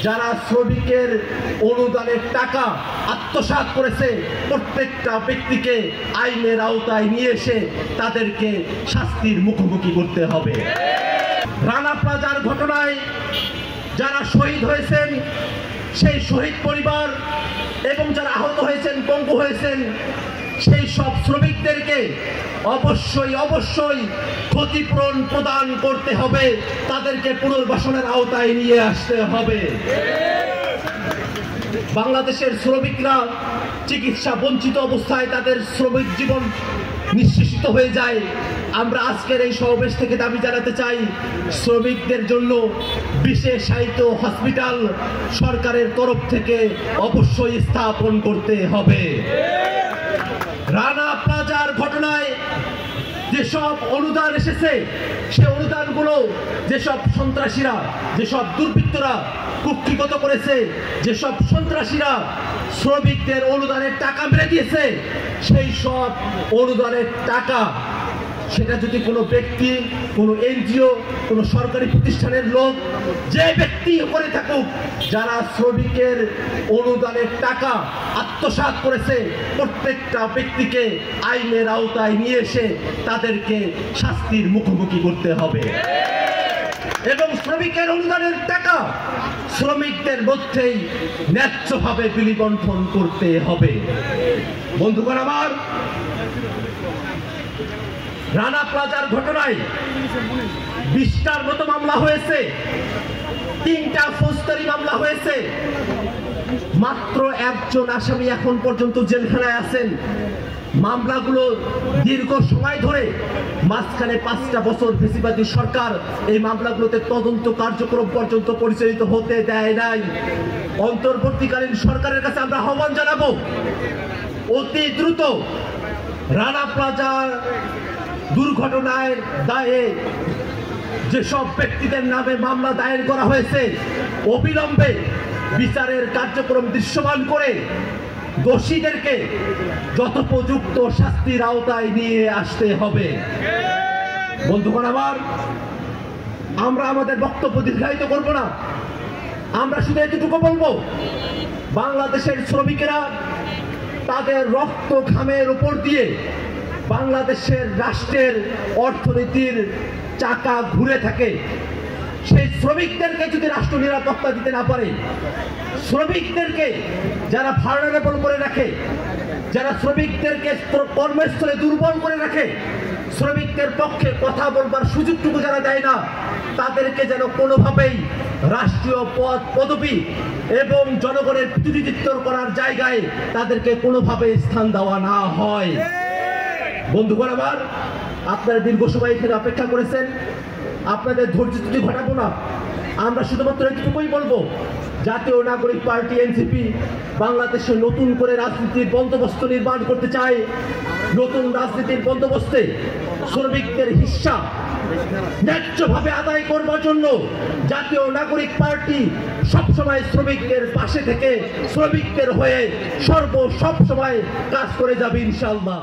যারা শ্রমিকের অনুদানের টাকা আত্মসাৎ করেছে প্রত্যেকটা ব্যক্তিকে আইনের আওতায় নিয়ে এসে তাদেরকে শাস্তির মুখোমুখি করতে হবে। রানা প্লাজার ঘটনায় যারা শহীদ হয়েছেন সেই শহীদ পরিবার এবং যারা আহত হয়েছেন, পঙ্গু হয়েছেন, সেই সব শ্রমিকদেরকে অবশ্যই ক্ষতিপূরণ প্রদান করতে হবে, তাদেরকে পুনর্বাসনের আওতায় নিয়ে আসতে হবে। বাংলাদেশের শ্রমিকরা চিকিৎসা বঞ্চিত অবস্থায় তাদের শ্রমিক জীবন নিঃশেষিত হয়ে যায়। আমরা আজকের এই সমাবেশ থেকে দাবি জানাতে চাই, শ্রমিকদের জন্য বিশেষায়িত হসপিটাল সরকারের তরফ থেকে অবশ্যই স্থাপন করতে হবে। রানা প্লাজার ঘটনায় যেসব অনুদান এসেছে সে অনুদানগুলো যেসব সন্ত্রাসীরা, যেসব দুর্বৃত্তরা কুক্ষিগত করেছে, যেসব সন্ত্রাসীরা শ্রমিকদের অনুদানের টাকা মেরে দিয়েছে, সেই সব অনুদানের টাকা সেটা যদি কোনো ব্যক্তি, কোনো এনজিও, কোনো সরকারি প্রতিষ্ঠানের লোক, যে ব্যক্তি করে থাকুক, যারা শ্রমিকের অনুদানের টাকা আত্মসাৎ করেছে প্রত্যেকটা ব্যক্তিকে আইনের আওতায় নিয়ে এসে তাদেরকে শাস্তির মুখোমুখি করতে হবে এবং শ্রমিকের অনুদানের টাকা শ্রমিকদের মধ্যেই ন্যায্যভাবে বিলিবণ্টন করতে হবে। বন্ধুগণ আমার, রানা প্লাজার ঘটনায় 20টার মতো মামলা হয়েছে, 3টা ফৌজদারি মামলা হয়েছে, মাত্র একজন আসামি এখন পর্যন্ত জেলখানায় আছেন। মামলাগুলো দীর্ঘ সময় ধরে, মাঝখানে 5টা বছর ফ্যাসিবাদী সরকার এই মামলাগুলোতে তদন্ত কার্যক্রম পর্যন্ত পরিচালিত হতে দেয় নাই। অন্তর্বর্তীকালীন সরকারের কাছে আমরা আহ্বান জানাবো, অতি দ্রুত রানা প্লাজা দুর্ঘটনায় দায়ে যেসব ব্যক্তিদের নামে মামলা দায়ের করা হয়েছে অবিলম্বে বিচারের কার্যক্রম দৃশ্যমান করে দোষীদেরকে যথোপযুক্ত শাস্তির আওতায় নিয়ে আসতে হবে। বন্ধুগণ আমার, আমরা আমাদের বক্তব্য দীর্ঘায়িত করব না, আমরা শুধু এতটুকু বলবো, বাংলাদেশের শ্রমিকেরা তাদের রক্ত ঘামের উপর দিয়ে বাংলাদেশের রাষ্ট্রের অর্থনীতির চাকা ঘুরে থাকে। সেই শ্রমিকদেরকে যদি রাষ্ট্র নিরাপত্তা দিতে না পারে, শ্রমিকদেরকে যারা ভালনারেবল করে রাখে, যারা শ্রমিকদেরকে কর্মস্থলে দুর্বল করে রাখে, শ্রমিকদের পক্ষে কথা বলবার সুযোগটুকু যারা দেয় না, তাদেরকে যেন কোনোভাবেই রাষ্ট্রীয় পদ পদবি এবং জনগণের প্রতিনিধিত্ব করার জায়গায় তাদেরকে কোনোভাবে স্থান দেওয়া না হয়। বন্ধুগণ আমার, আপনারা দীর্ঘ সময় এখানে অপেক্ষা করেছেন, আপনাদের ধৈর্য ত্রুটি ঘটাবো না। আমরা শুধুমাত্র এটুকুই বলবো, জাতীয় নাগরিক পার্টি এনসিপি বাংলাদেশে নতুন করে রাজনীতির বন্দোবস্ত নির্মাণ করতে চায়। নতুন রাজনীতির বন্দোবস্তে শ্রমিকদের হিস্সা ন্যায্যভাবে আদায় করবার জন্য জাতীয় নাগরিক পার্টি সবসময় শ্রমিকদের পাশে থেকে শ্রমিকদের হয়ে সব সময় কাজ করে যাবে ইনশাআল্লাহ।